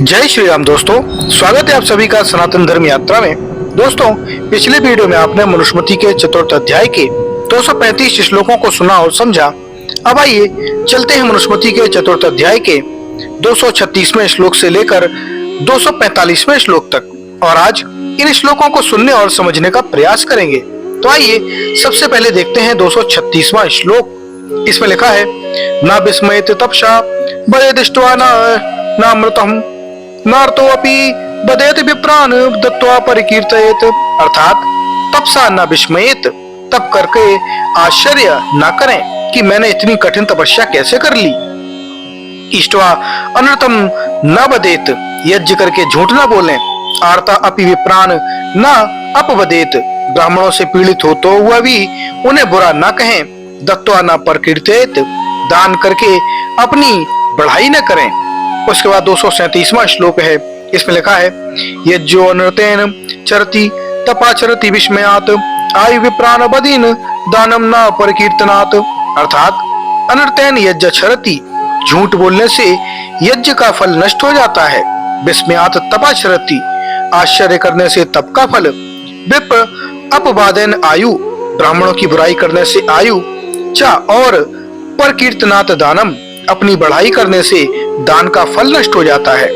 जय श्री राम दोस्तों, स्वागत है आप सभी का सनातन धर्म यात्रा में। दोस्तों, पिछले वीडियो में आपने मनुस्मृति के चतुर्थ अध्याय के 235 श्लोकों को सुना और समझा। अब आइए चलते हैं मनुस्मृति के चतुर्थ अध्याय के 236वें श्लोक से लेकर 245वें श्लोक तक और आज इन श्लोकों को सुनने और समझने का प्रयास करेंगे। तो आइए सबसे पहले देखते हैं 236वां श्लोक। इसमें लिखा है, ना विस्मयेत तपसा बले दृष्ट्वा नामृतम नार्तो अपि बदेत विप्रान दत्वा परिकीर्तयेत। अर्थात तपसा न विस्मयेत, तप करके आश्चर्य न करें कि मैंने इतनी कठिन तपस्या कैसे कर ली। इष्ट्वा अनर्थम न बदेत, यज्ञ करके झूठ न बोलें। आर्ता अपि विप्रान न अपवदेत, ब्राह्मणों से पीड़ित हो तो वह भी उन्हें बुरा न कहें। दत्वा न परिकीर्तयेत, दान करके अपनी बढ़ाई न करें। उसके बाद 237वां श्लोक है। इसमें लिखा है, यज्ञो अनृतेन चरति तपाचरति विस्मयात् आयु विप्रान बदीन दानम न परिकीर्तनात्। अर्थात अनृतेन यज्ञ चरति, झूठ बोलने से यज्ञ का फल नष्ट हो जाता है। विस्मयात् तपाचरति, आश्चर्य करने से तप का फल। विप्र अपवादेन आयु, ब्राह्मणों की बुराई करने से आयु। चा और परिकीर्तनात् दानम, अपनी बढ़ाई करने से दान का फल नष्ट हो जाता है।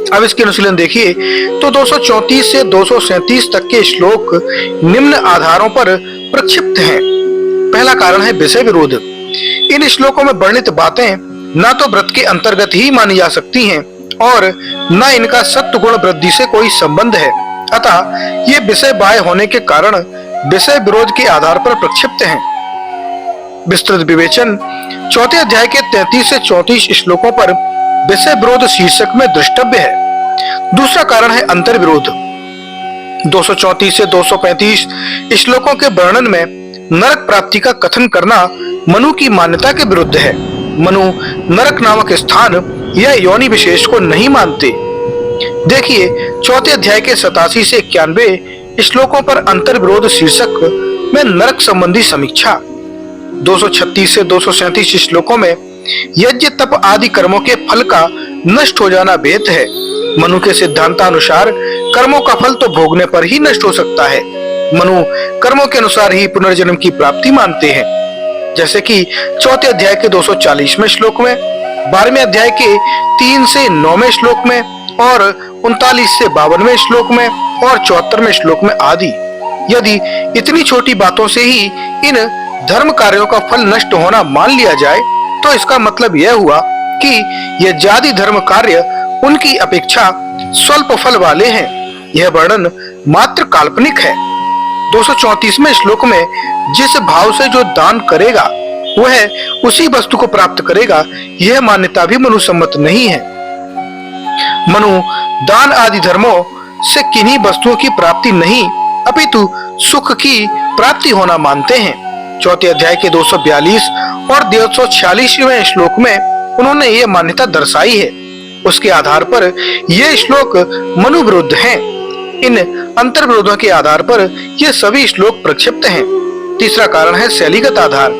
अब इसके अनुशीलन देखिए तो 234 से 237 तक के श्लोक निम्न आधारों पर प्रक्षिप्त हैं। पहला कारण है विषय विरोध। इन श्लोकों में वर्णित बातें न तो व्रत के अंतर्गत ही मानी जा सकती हैं और न इनका सत्व गुण वृद्धि से कोई संबंध है। अतः ये विषय बाह्य होने के कारण विषय विरोध के आधार पर प्रक्षिप्त हैं। विस्तृत विवेचन चौथे अध्याय के 33 से 34 श्लोकों पर विषय विरोध शीर्षक में दृष्टव्य है। दूसरा कारण है अंतर विरोध। 234 से 235 श्लोकों के वर्णन में नरक प्राप्ति का कथन करना मनु की मान्यता के विरुद्ध है। मनु नरक नामक स्थान या योनि विशेष को नहीं मानते। देखिए चौथे अध्याय के 87 से 91 श्लोकों पर अंतर विरोध शीर्षक में नरक संबंधी समीक्षा। 236 से 237 श्लोकों में यज्ञ तप आदि कर्मों के फल का नष्ट हो जाना वेद है। मनु के सिद्धांतानुसार कर्मों का फल तो भोगने पर ही नष्ट हो सकता है। मनु कर्मों के अनुसार ही पुनर्जन्म की प्राप्ति मानते हैं। जैसे कि चौथे अध्याय के 240वें श्लोक में, 12वें अध्याय के 3 से 9वें श्लोक में और 39 से 52वें श्लोक में और 74वें श्लोक में आदि। यदि इतनी छोटी बातों से ही इन धर्म कार्यों का फल नष्ट होना मान लिया जाए तो इसका मतलब यह हुआ कि ये जाति धर्म कार्य उनकी अपेक्षा स्वल्प फल वाले हैं। यह वर्णन मात्र काल्पनिक है। 234वें श्लोक में जिस भाव से जो दान करेगा वह उसी वस्तु को प्राप्त करेगा, यह मान्यता भी मनुसम्मत नहीं है। मनु दान आदि धर्मों से किन्हीं वस्तुओं की प्राप्ति नहीं अपितु सुख की प्राप्ति होना मानते हैं। चौथे अध्याय के 242 और 246वें श्लोक में उन्होंने ये मान्यता दर्शाई है। उसके आधार पर ये श्लोक मनु विरुद्ध हैं। इन अंतर विरोधों के आधार पर ये सभी श्लोक प्रक्षिप्त हैं। तीसरा कारण है शैलीगत आधार।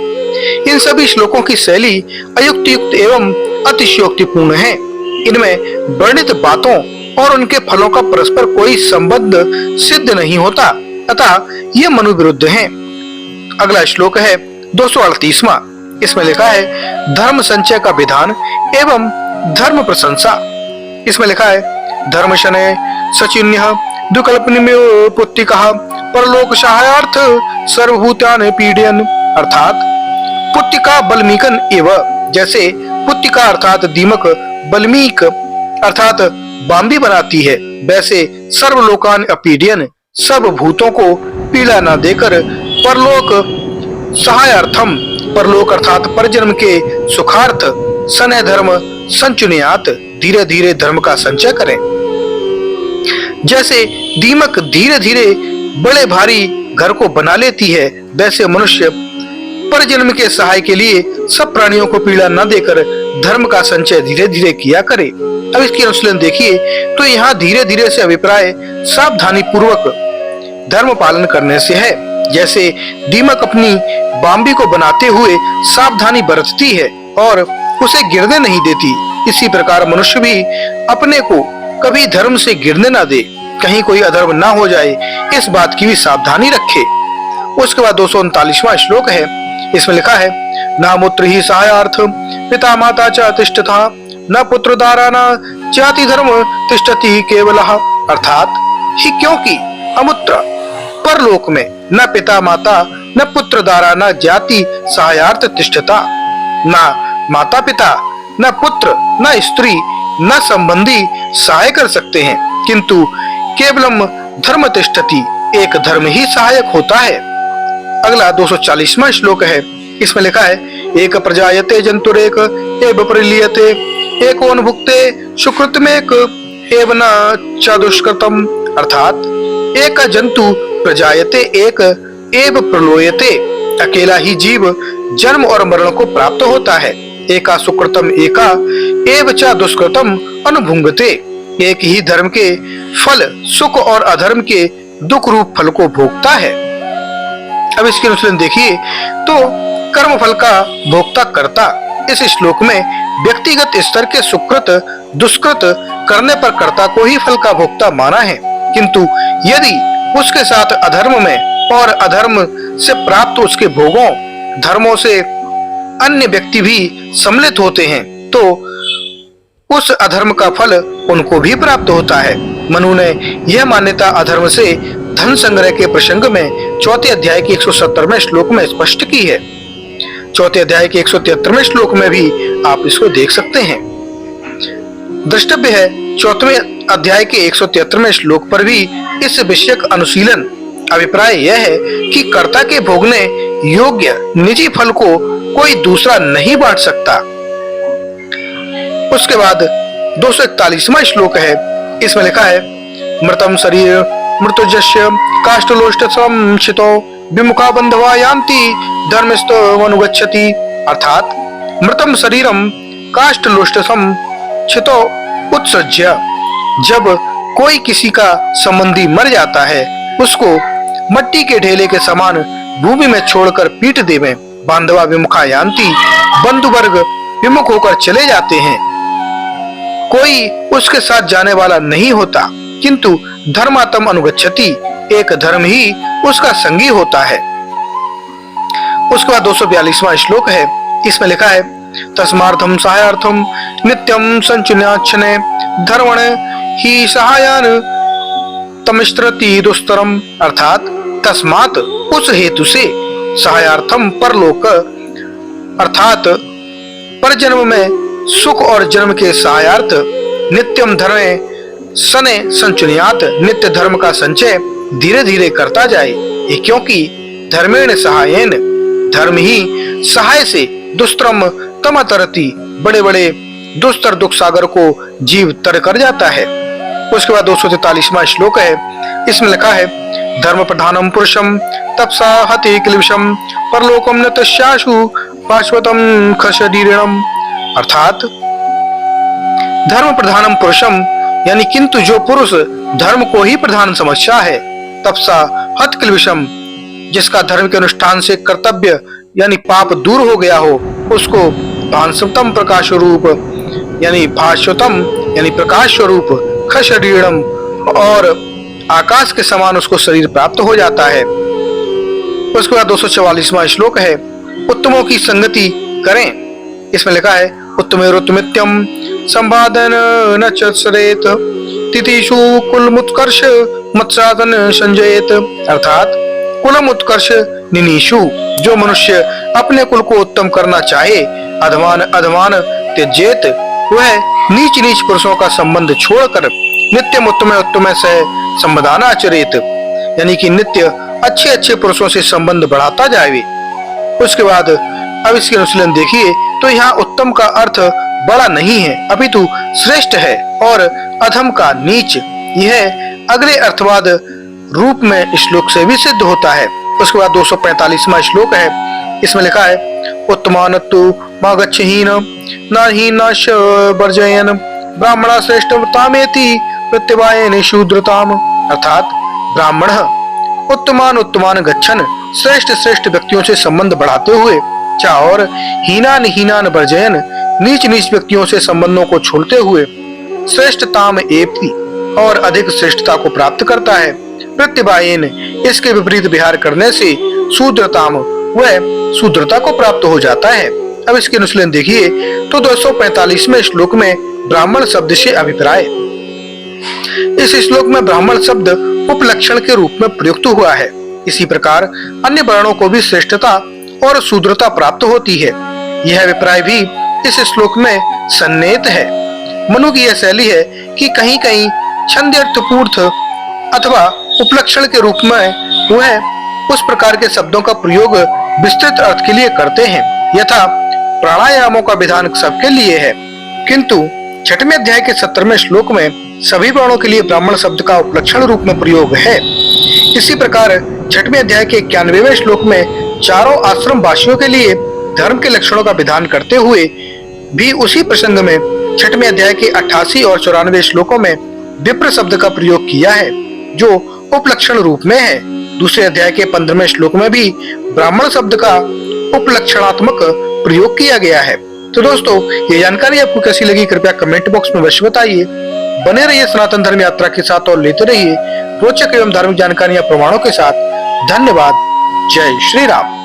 इन सभी श्लोकों की शैली अयुक्तियुक्त एवं अतिशयोक्तिपूर्ण है। इनमें वर्णित बातों और उनके फलों का परस्पर कोई संबंध सिद्ध नहीं होता, अतः ये मनु विरुद्ध हैं। अगला श्लोक है 238वां। इसमें लिखा है, धर्म संचय का विधान एवं धर्म प्रशंसा। इसमें लिखा है, धर्म शनय सचिन्य द्विकल्पनिमेव पुत्तिकः परलोक सहायार्थ सर्वभूतान पीडयन्। अर्थात पुत्तिका बल्मीकन एव, जैसे पुत्तिका अर्थात दीमक बल्मीक अर्थात बांबी बनाती है, वैसे सर्वलोकान अपीडयन्, सब भूतों को पीड़ा न देकर परलोक सहायार्थम, परलोक अर्थात परजन्म के सुखार्थ सनय धर्म संचुनियात, धीरे धीरे धर्म का संचय करें। जैसे दीमक धीरे धीरे बड़े भारी घर को बना लेती है, वैसे मनुष्य परजन्म के सहाय के लिए सब प्राणियों को पीड़ा न देकर धर्म का संचय धीरे धीरे किया करे। अब इसकी अनुशीलन देखिए तो यहाँ धीरे धीरे से अभिप्राय सावधानी पूर्वक धर्म पालन करने से है। जैसे दीमक अपनी बांबी को बनाते हुए सावधानी बरतती है और उसे गिरने नहीं देती, इसी प्रकार मनुष्य भी अपने को कभी धर्म से गिरने ना दे, कहीं कोई अधर्म ना हो जाए, इस बात की भी सावधानी रखे। उसके बाद 239वां श्लोक है, इसमें लिखा है, न मूत्र ही सहायार्थ पिता माता च तिष्ठता न पुत्र दारा न जाति धर्म तिष्ठति केवलः। अर्थात ही क्योंकि अमूत्र परलोक में न पिता माता न पुत्र दारा न जाति सहायार्थ तिष्ठता, न माता पिता न पुत्र न स्त्री न संबंधी सहाय कर सकते हैं, किंतु केवलम धर्म तिष्ठति, एक धर्म ही सहायक होता है। अगला 240वां श्लोक है, इसमें लिखा है, एक प्रजायते जंतुरेक एव प्रलीयते एको न भुक्ते सुकृतमेक एव न च दुष्कृतम। अर्थात एक जंतु प्रजायते एक एव प्रलोयते, अकेला ही जीव जन्म और मरण को प्राप्त होता है। एका सुकृतम एका एव च दुष्कृतम अनुभुंगते, एक ही धर्म के फल सुख और अधर्म के दुख रूप फल को भोगता है। अब इसके अनुसार देखिए तो कर्म फल का भोक्ता करता, इस श्लोक में व्यक्तिगत स्तर के सुकृत दुष्कृत करने पर कर्ता को ही फल का भोक्ता माना है, किंतु यदि उसके साथ अधर्म में और अधर्म से प्राप्त उसके भोगों धर्मों से अन्य व्यक्ति भी सम्मिलित होते हैं तो उस अधर्म का फल उनको भी प्राप्त होता है। मनु ने यह मान्यता अधर्म से धन संग्रह के प्रसंग में चौथे अध्याय के 170वें श्लोक में स्पष्ट की है। चौथे अध्याय के 173वें श्लोक में भी आप इसको देख सकते हैं। द्रष्टव्य है, चौथे अध्याय के 173वें श्लोक पर भी इस विषयक अनुशीलन अभिप्राय यह है कि कर्ता के भोगने योग्य निजी फल को कोई दूसरा नहीं बांट सकता। उसके बाद 241वां श्लोक है, इसमें लिखा है, मृतम शरीर मृत्युजस्य काष्ठलोष्ट संचितो विमुखा बंधवा यान्ति धर्मस्थो अनुगच्छति। अर्थात मृतम शरीरम काष्ठलोष्ट संचितो उत्सृज्य, जब कोई किसी का संबंधी मर जाता है उसको मट्टी के ढेले के समान भूमि में छोड़कर पीट देवे, बांधवा विमुखा यान्ति, बंधु वर्ग विमुख होकर चले जाते हैं, कोई उसके साथ जाने वाला नहीं होता, किंतु धर्मात्म अनुगच्छति, एक धर्म ही उसका संगी होता है। उसके बाद 242वां श्लोक है, इसमें लिखा है, तस्मार्थम सहायार्थम नित्यम संचुन्याक्षणे धर्मण ही सहायान तमिश्रति दुस्तरम। अर्थात तस्मात उस हेतु से सहायार्थम परलोक अर्थात परजन्म में सुख और जन्म के सहायार्थ नित्यम धर्म सने संचुनियात, नित्य धर्म का संचय धीरे धीरे करता जाए, ये क्योंकि धर्मेण सहायेन, धर्म ही सहाय से दुष्तरम तमतरति, बड़े बड़े दुस्तर दुख सागर को जीव तर कर जाता है। उसके बाद 243वां श्लोक है, इसमें लिखा है, धर्म प्रधानम पुरुषम तपसा हते क्लिशम परलोकम न तस्याशु पार्श्वतम खशरीरणम। अर्थात धर्म प्रधानम पुरुषम यानी किंतु जो पुरुष धर्म को ही प्रधान समझता है, तपसा हत क्लिशम, जिसका धर्म के अनुष्ठान से कर्तव्य यानी पाप दूर हो गया हो, उसको भांसतम प्रकाश रूप यानी भाष्वतम यानी प्रकाश स्वरूप खशरीणम और आकाश के समान उसको शरीर प्राप्त हो जाता है। उसके बाद 244वां श्लोक है, उत्तमों की संगति करें, इसमें लिखा है, उत्तमेरुत्तमित्यम संवादन न चरेत तिथिषु कुलम उत्कर्ष मत्साधन संजयेत। अर्थात कुलम उत्कर्ष निनीशु, जो मनुष्य अपने कुल को उत्तम करना चाहे, अधमान अधमान त्यजेत, वह नीच नीच पुरुषों का संबंध छोड़कर नित्यम उत्तम उत्तम से संबंधान आचरित, यानी कि नित्य अच्छे अच्छे पुरुषों से संबंध बढ़ाता जाए। उसके बाद अब इसके अनुशीलन देखिए तो यहाँ उत्तम का अर्थ बड़ा नहीं है अपितु श्रेष्ठ है और अधम का नीच, यह अगले अर्थवाद रूप में श्लोक से भी सिद्ध होता है। उसके बाद 245वां श्लोक है, इसमें लिखा है, उत्तमानत्तु मा गच्छहीन नाहीनाश वर्जयन ब्राह्मण श्रेष्ठतामेति प्रत्यवायन शूद्रताम। अर्थात ब्राह्मण उत्तमान गच्छन, श्रेष्ठ श्रेष्ठ व्यक्तियों से संबंध बढ़ाते हुए, और हीनान हीनान वर्जयन, नीच नीच व्यक्तियों से संबंधों को छोड़ते हुए श्रेष्ठताम एपी और अधिक श्रेष्ठता को प्राप्त करता है। प्रतिभाएन इसके विपरीत विहार करने से शूद्रताम वह शूद्रता को प्राप्त हो जाता है। अब इसके अनुशीलन देखिए तो 245वें श्लोक में ब्राह्मण शब्द से अभिप्राय। इस श्लोक में ब्राह्मण शब्द उपलक्षण के रूप में प्रयुक्त हुआ है। इसी प्रकार अन्य वर्णों को भी श्रेष्ठता और शूद्रता प्राप्त होती है। यह अभिप्राय भी इस श्लोक में सन्निहित है। मनु की यह शैली है कि कहीं कहीं छंद्यर्थपूर्थ अथवा उपलक्षण के रूप में वह उस प्रकार के शब्दों का प्रयोग विस्तृत अर्थ के लिए करते हैं, यथा प्राणायामों का विधान सबके लिए है, किंतु 6वें अध्याय के 17वें श्लोक में सभी वर्णों के लिए ब्राह्मण शब्द का उपलक्षण रूप में प्रयोग है। इसी प्रकार 6वें अध्याय के 91वें श्लोक में चारों आश्रम वासियों के लिए धर्म के लक्षणों का विधान करते हुए भी उसी प्रसंग में 6वें अध्याय के 88 और 94 श्लोकों में विप्र शब्द का प्रयोग किया है, जो उपलक्षण रूप में है। दूसरे अध्याय के 15वें श्लोक में भी ब्राह्मण शब्द का उपलक्षणात्मक प्रयोग किया गया है। तो दोस्तों, ये जानकारी आपको कैसी लगी कृपया कमेंट बॉक्स में अवश्य बताइए। बने रहिए सनातन धर्म यात्रा के साथ और लेते रहिए रोचक एवं धार्मिक जानकारियां प्रमाणों के साथ। धन्यवाद। जय श्री राम।